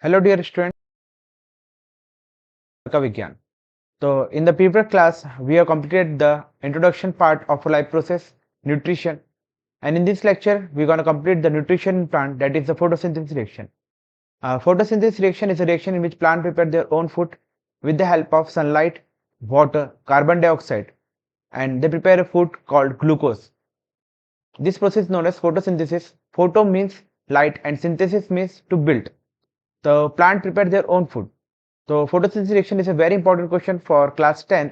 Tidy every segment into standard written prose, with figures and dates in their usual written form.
Hello dear student का विज्ञान. So in the previous class we have completed the introduction part of life process nutrition, and in this lecture we are going to complete the nutrition in plant, that is the photosynthesis reaction. Photosynthesis reaction is a reaction in which plant prepare their own food with the help of sunlight, water, carbon dioxide, and they prepare a food called glucose. This process is known as photosynthesis. Photo means light and synthesis means to build. The plant prepare their own food. तो photosynthesis reaction is a very important question for class 10th.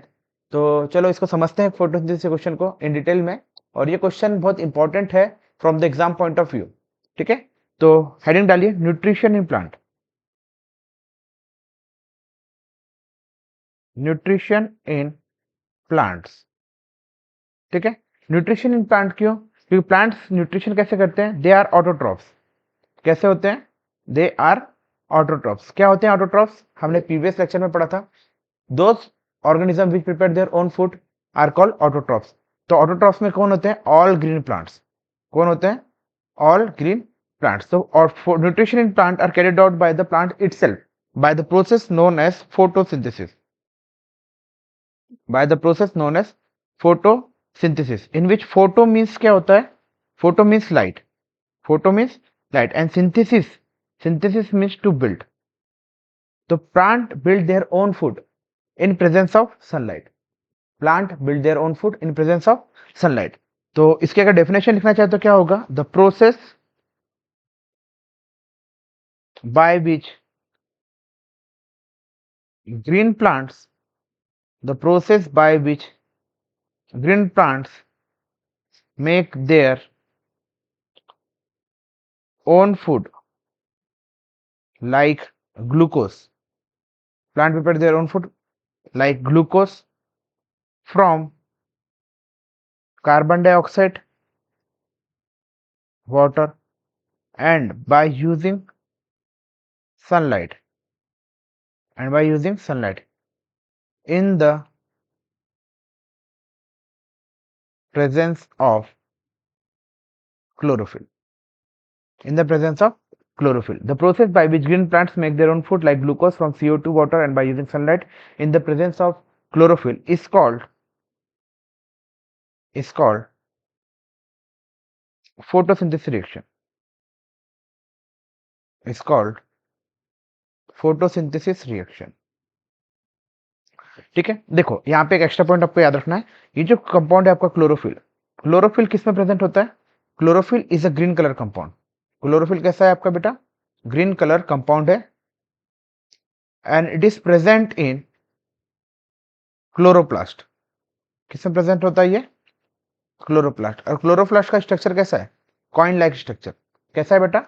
तो चलो इसको समझते हैं photosynthesis question को in detail में, और ये क्वेश्चन बहुत इंपॉर्टेंट है from the exam point of view. ठीक है, तो हेडिंग डालिए nutrition in plant. Nutrition in plants. ठीक है, न्यूट्रिशन इन प्लांट क्यों? क्योंकि प्लांट्स न्यूट्रिशन कैसे करते हैं? They are autotrophs. कैसे होते हैं? They are autotrophs. क्या होते हैं ऑटोट्रॉफ्स? हमने प्रीवियस लेक्चर में पढ़ा था. Those organism which prepare their own food are called autotrophs. तो ऑटोट्रॉफ्स में कौन होते हैं? All green plants. कौन होते हैं? All green plants. तो और nutrition in plant are carried out by the plant itself by the process known as photosynthesis. By the process known as photosynthesis, in which photo means क्या होता है? Photo means light. Photo means light and synthesis means to build. तो plant build their own food in presence of sunlight. Plant build their own food in presence of sunlight. तो इसके अगर definition लिखना चाहे तो क्या होगा? The process by which green plants, the process by which green plants make their own food like glucose. Plant prepare their own food like glucose from carbon dioxide, water, and by using sunlight. In the presence of chlorophyll. The process by which green plants make their own food like glucose from CO2, water, and by using sunlight in the presence of chlorophyll is called photosynthesis reaction. It's called photosynthesis reaction. ठीक है, देखो यहाँ पे एक extra point आपको याद रखना है. ये जो कंपाउंड है आपका क्लोरोफिल किस में प्रेजेंट होता है? Chlorophyll is a green colour compound. Chlorophyll कैसा है आपका बेटा? ग्रीन कलर कंपाउंड है, and it is present in chloroplast. किस में प्रेजेंट होता है ये? क्लोरोप्लास्ट. और क्लोरोप्लास्ट का स्ट्रक्चर कैसा है? Coin like structure. कैसा है बेटा?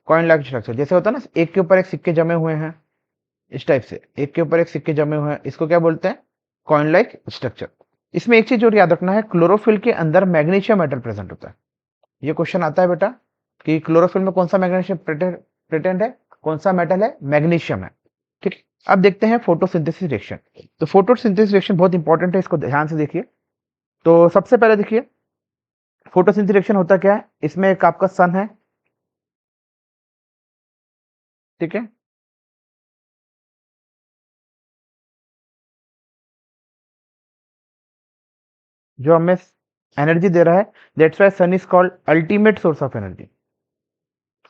Coin like structure. जैसे होता है ना, एक के ऊपर एक सिक्के जमे हुए हैं, इस टाइप से एक के ऊपर एक सिक्के जमे हुए हैं, इसको क्या बोलते हैं? Coin like structure. इसमें एक चीज और याद रखना है, क्लोरोफिल के अंदर मैग्नीशियम मेटल प्रेजेंट होता है. ये क्वेश्चन आता है बेटा कि क्लोरोफिल में कौन सा मैग्नीशियम प्रेजेंट है, कौन सा मेटल है? मैग्नीशियम है. ठीक है, अब देखते हैं फोटोसिंथेसिस रिएक्शन. तो फोटोसिंथेसिस रिएक्शन बहुत इंपॉर्टेंट है, इसको ध्यान से देखिए. तो सबसे पहले देखिए फोटोसिंथेसिस रिएक्शन होता क्या है. इसमें एक आपका सन है, ठीक है, जो हमें एनर्जी दे रहा है. That's why sun is called ultimate source of energy.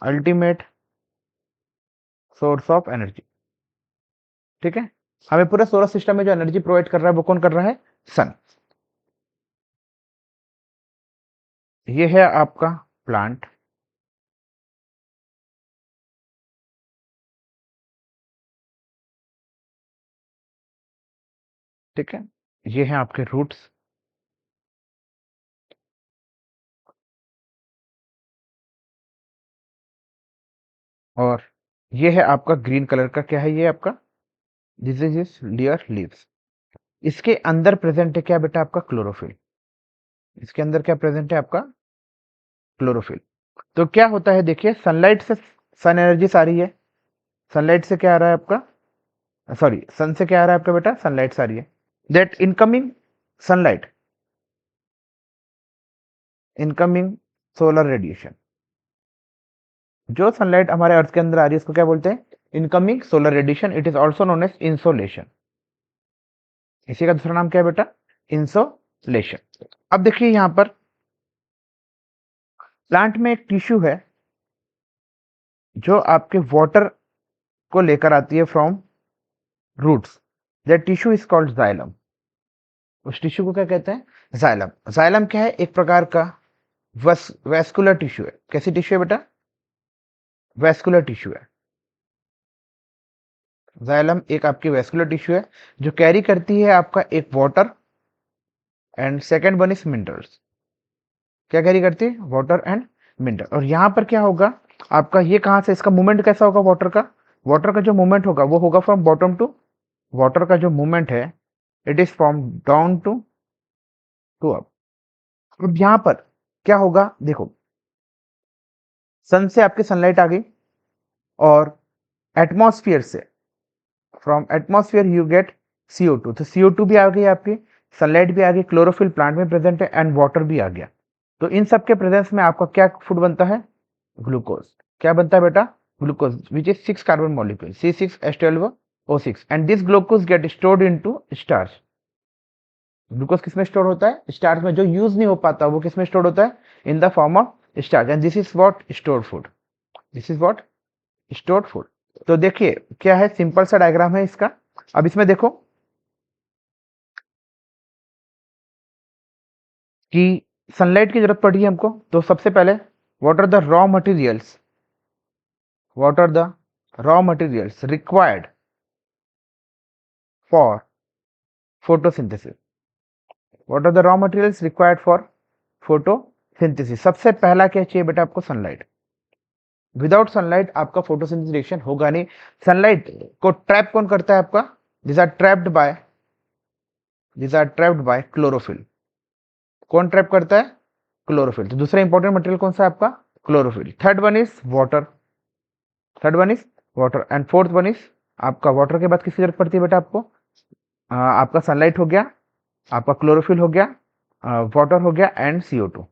Ultimate source of energy. ठीक है, हमें पूरे सोलर सिस्टम में जो एनर्जी प्रोवाइड कर रहा है वो कौन कर रहा है? सन. ये है आपका प्लांट. ठीक है, ये है आपके रूट्स. और ये है आपका ग्रीन कलर का, क्या है ये आपका? This is is dear leaves. इसके अंदर प्रेजेंट है क्या बेटा? आपका क्लोरोफिल. इसके अंदर क्या प्रेजेंट है? आपका क्लोरोफिल. तो क्या होता है देखिए, सनलाइट से सन एनर्जी सारी है. सनलाइट से क्या आ रहा है आपका? सॉरी, सन से क्या आ रहा है आपका बेटा? सनलाइट सारी है. That incoming sunlight, incoming solar radiation, जो सनलाइट हमारे अर्थ के अंदर आ रही है उसको क्या बोलते हैं? Incoming solar radiation, it is also known as insolation. इसी का दूसरा नाम क्या है बेटा? इंसोलेशन। अब देखिए यहां पर प्लांट में एक टिश्यू है जो आपके वाटर को लेकर आती है from roots, that tissue is called xylem. उस टिश्यू को क्या कहते हैं? जाइलम। जाइलम क्या है? एक प्रकार का वेस्कुलर टिश्यू है। कैसी टिश्यू है बेटा? वेस्कुलर टिश्यू है। जाइलम एक आपकी वेस्कुलर टिश्यू है जो कैरी करती है आपका एक water and second one is minerals. क्या कैरी करती है? Water and mineral. और यहाँ पर क्या होगा आपका, ये कहाँ से, इसका मूवमेंट कैसा होगा वाटर का? वाटर का जो मूवमेंट होगा वो होगा फ्रॉम बॉटम टू, वाटर का जो मूवमेंट है it is from down to up. अब यहाँ पर क्या होगा देखो, सन से आपकी सनलाइट आ गई और एटमॉस्फेयर से, from atmosphere you get CO2, तो CO2 भी आ गई आपकी, सनलाइट भी आ गई, क्लोरोफिल प्लांट में प्रेजेंट है एंड वाटर भी आ गया। तो इन सब के प्रेजेंस में आपका क्या फूड बनता है? ग्लूकोज। क्या बनता है बेटा? Glucose, which is 6 carbon molecule C6H12O6 and this glucose get stored into starch. Glucose किसमें स्टोर होता है? स्टार्च में। जो यूज नहीं हो पाता वो किसमें स्टोर होता है? In the form of starch, and this is what? Stored food. This is what? Stored food. तो देखिए क्या है, सिंपल सा डायग्राम है इसका। अब इसमें देखो कि सनलाइट की जरूरत पड़ी है हमको, तो सबसे पहले what are the raw materials, what are the raw materials required for photosynthesis, what are the raw materials required for photosynthesis. सबसे पहला क्या चाहिए बेटा आपको? सनलाइट। विदाउट सनलाइट आपका फोटोसिंथेसिस रिएक्शन होगा नहीं। सनलाइट को ट्रैप कौन करता है आपका? This are trapped by chlorophyll. कौन ट्रैप करता है? क्लोरोफिल। तो दूसरा इंपॉर्टेंट मटेरियल कौन सा है आपका? Chlorophyll. Third one is water, and fourth one is आपका, वाटर के बाद किसकी जरूरत पड़ती है बेटा आपको? आपका सनलाइट हो गया, आपका क्लोरोफिल हो गया, वाटर हो गया एंड CO2।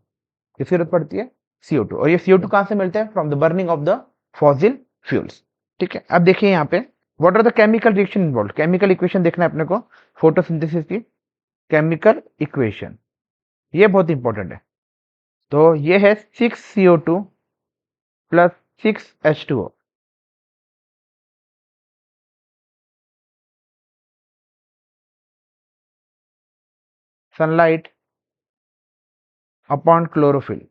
किसकी जरूरत पड़ती है? CO2। और ये CO2 कहां से मिलता है? From the burning of the fossil fuels. ठीक है, अब देखिए यहाँ पे what are the chemical reaction involve. Chemical equation देखना है अपने को फोटोसिंथेसिस की। केमिकल इक्वेशन ये बहुत इंपॉर्टेंट है। तो ये है 6CO2 plus 6H2O। Sunlight upon chlorophyll,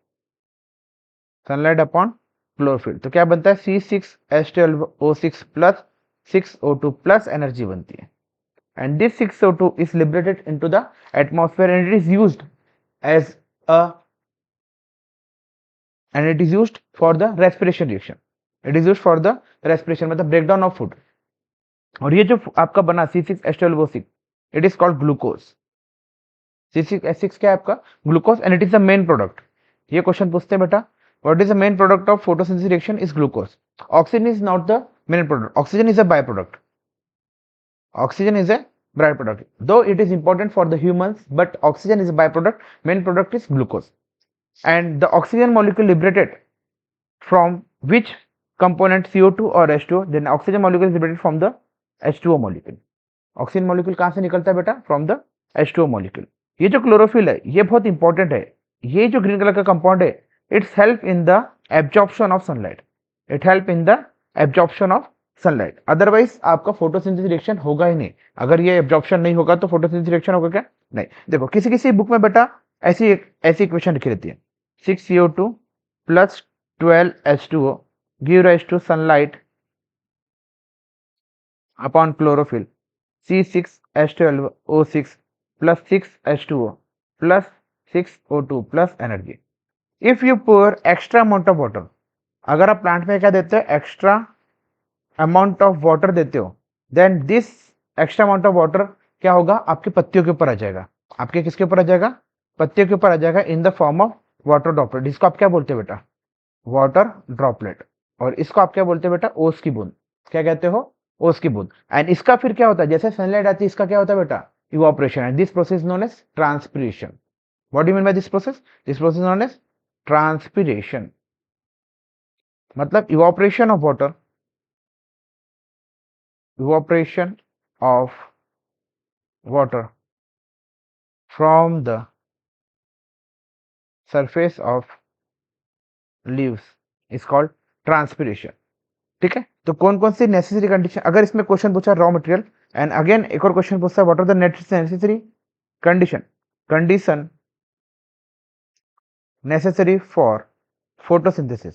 sunlight upon chlorophyll, तो क्या बनता है? C6H12O6 plus 6O2 plus energy बनती है, and this 6O2 is liberated into the atmosphere and it is used as a for the respiration reaction. It is used for the respiration, मतलब breakdown of food। और ये जो आपका बना C6H12O6 it is called glucose। C6H6 क्या है आपका? Glucose, and it is the main product. ये क्वेश्चन पूछते हैं बेटा, what is the main product of photosynthesis reaction? Is glucose. Oxygen is not the main product, oxygen is a by product, oxygen is a by product, though it is important for the humans, but oxygen is a by product, main product is glucose. And the oxygen molecule liberated from which component? CO2 और H2O, then oxygen molecule liberated from the H2O molecule. Oxygen molecule कहां से निकलता है बेटा? From the H2O molecule. ये जो chlorophyll है ये बहुत इंपॉर्टेंट है। ये जो ग्रीन कलर का कंपाउंड है it's help in the absorption of sunlight, it help in the absorption of sunlight. Otherwise आपका फोटोसिंथेसिस रिएक्शन होगा ही नहीं। अगर ये एब्जॉर्प्शन नहीं होगा तो फोटोसिंथेसिस रिएक्शन होगा क्या? नहीं। देखो किसी किसी बुक में बेटा ऐसी इक्वेशन लिखी रहती है, 6CO2 plus 12H2O give rise to sunlight upon chlorophyll C6H12O6 plus 6H2O plus 6O2 plus energy। If you pour extra amount of water, अगर आप प्लांट में क्या देते हो? एक्स्ट्रा अमाउंट ऑफ वाटर देते हो, then this extra amount of water क्या होगा? आपके पत्तियों के ऊपर आ जाएगा। आपके किसके ऊपर आ जाएगा? पत्तियों के ऊपर आ जाएगा in the form of water droplet. इसको आप क्या बोलते हो बेटा? Water droplet. और इसको आप क्या बोलते हो बेटा? ओस की बूंद। क्या कहते हो? ओस की बूंद। एंड इसका फिर क्या होता है? जैसे सनलाइट आती है इसका क्या होता है बेटा? Evaporation, and this process known as transpiration. What do you mean by this process? This process known as transpiration, मतलब evaporation of water evaporation of water from the surface of leaves is called transpiration। ठीक है, तो कौन कौन सी necessary condition, अगर इसमें question पूछा raw material, and again एक और क्वेश्चन पूछता है what are the necessary condition necessary for photosynthesis,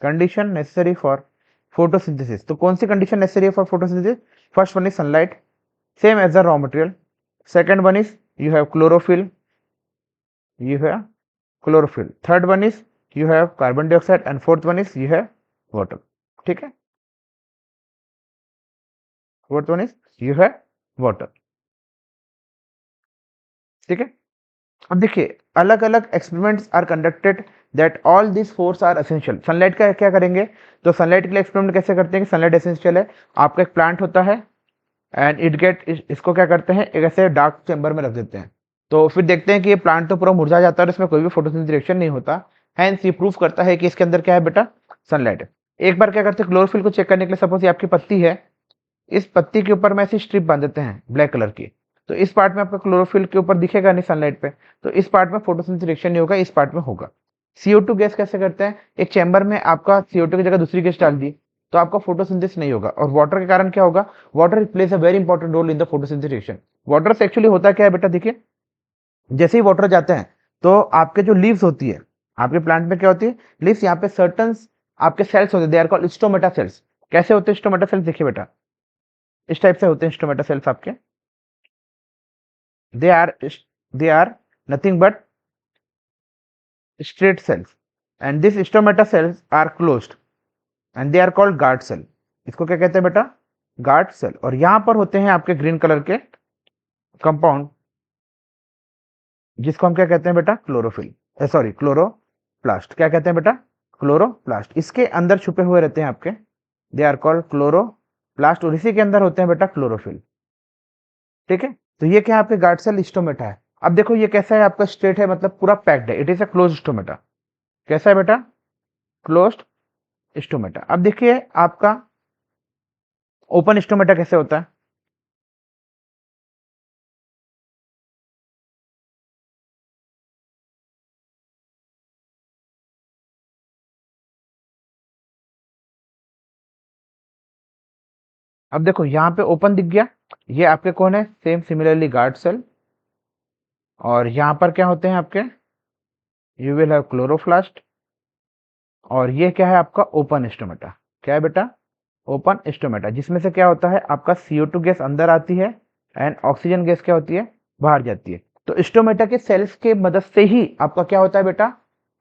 condition necessary for photosynthesis. तो कौन सी कंडीशन नेसेसरी है for photosynthesis? First one is sunlight same as the raw material, second one is you have chlorophyll, third one is you have carbon dioxide, and fourth one is you have water। ठीक है, fourth one is you have water। ठीक है, अब देखिए अलग अलग experiments are conducted that all this force are essential. Sunlight का क्या करेंगे, तो सनलाइट के लिए एक्सपेरिमेंट कैसे करते हैं कि सनलाइट एसेंशियल है, आपका एक प्लांट होता है एंड इट गेट, इसको क्या करते हैं एक ऐसे डार्क चैम्बर में रख देते हैं, तो फिर देखते हैं कि ये प्लांट तो पूरा मुरझा जाता है और इसमें कोई भी फोटोसिंथेसिस रिएक्शन नहीं होता। हैंस ये प्रूफ करता है कि इसके अंदर क्या है बेटा, सनलाइट है। एक बार क्या करते हैं क्लोरोफिल को चेक करने के लिए, सपोज ये आपकी पत्ती है, इस पत्ती के ऊपर में ऐसी स्ट्रिप बांध देते हैं ब्लैक कलर की, तो इस पार्ट में आपका क्लोरोफिल के ऊपर दिखेगा नहीं सनलाइट पे, तो इस पार्ट में फोटोसिंथेसिस रिएक्शन नहीं होगा, इस पार्ट में होगा। CO2 गैस कैसे करते हैं, एक चैम्बर में आपका CO2 की जगह दूसरी गैस डाल दी तो आपका फोटोसिंथेसिस नहीं होगा, और वाटर के कारण क्या होगा, water plays a very important role in the photosynthesis reaction. Water से एक्चुअली होता क्या है बेटा, देखिए जैसे ही वाटर जाते हैं तो आपके जो लीव्स होती है, आपके प्लांट में क्या होती है लीव्स, यहाँ पे सर्टन आपके सेल्स होते हैं, they are called stomata cells. कैसे होते हैं स्टोमेटा सेल्स, देखिए बेटा इस टाइप से होते हैं स्टोमेटा सेल्स आपके, they are they are nothing but straight cells, and these stomata cells are closed and they are called guard cell। इसको क्या कहते हैं बेटा, गार्ड सेल। और यहां पर होते हैं आपके ग्रीन कलर के कंपाउंड, जिसको हम क्या कहते हैं बेटा, क्लोरोफिल, सॉरी क्लोरोप्लास्ट। क्या कहते हैं बेटा, क्लोरोप्लास्ट। इसके अंदर छुपे हुए रहते हैं आपके, दे आर कॉल्ड क्लोरोप्लास्ट, और इसी के अंदर होते हैं बेटा क्लोरोफिल। ठीक है, तो ये क्या है आपके गार्ड सेल स्टोमेटा है। अब देखो ये कैसा है आपका, स्ट्रेट है, मतलब पूरा पैक्ड है, it is a close stomata. कैसा है बेटा, क्लोज्ड स्टोमेटा। अब देखिए आपका ओपन स्टोमेटा कैसे होता है, अब देखो यहाँ पे ओपन दिख गया, ये आपके कौन है, सेम सिमिलरली गार्ड सेल, और यहाँ पर क्या होते हैं आपके, यू विल हैव क्लोरोप्लास्ट, और ये क्या है आपका ओपन स्टोमेटा। क्या है बेटा, ओपन स्टोमेटा, जिसमें से क्या होता है आपका CO2 गैस अंदर आती है एंड ऑक्सीजन गैस क्या होती है, बाहर जाती है। तो स्टोमेटा के सेल्स के मदद से ही आपका क्या होता है बेटा,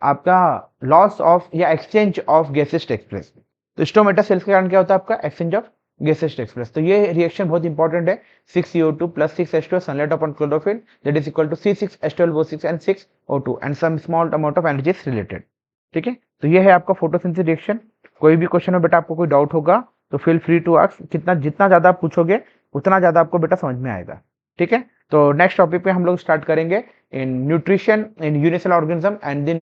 आपका लॉस ऑफ या exchange of gases takes place. तो स्टोमेटा सेल्स के कारण क्या होता है आपका, exchange of gases takes place. तो ये रिएक्शन बहुत इंपॉर्टेंट है, 6CO2 plus 6H2 sunlight upon chlorophyll, that is equal to C6H12O6 and 6O2 and some small amount of energy is related. ठीक है, तो ये है आपका फोटोसिंथेसिस रिएक्शन। कोई भी क्वेश्चन में बेटा आपको कोई डाउट होगा तो फील फ्री टू आस्क, जितना ज्यादा आप पूछोगे उतना ज्यादा आपको बेटा समझ में आएगा। ठीक है, तो नेक्स्ट टॉपिक पे हम लोग स्टार्ट करेंगे in nutrition in unicellular organism and then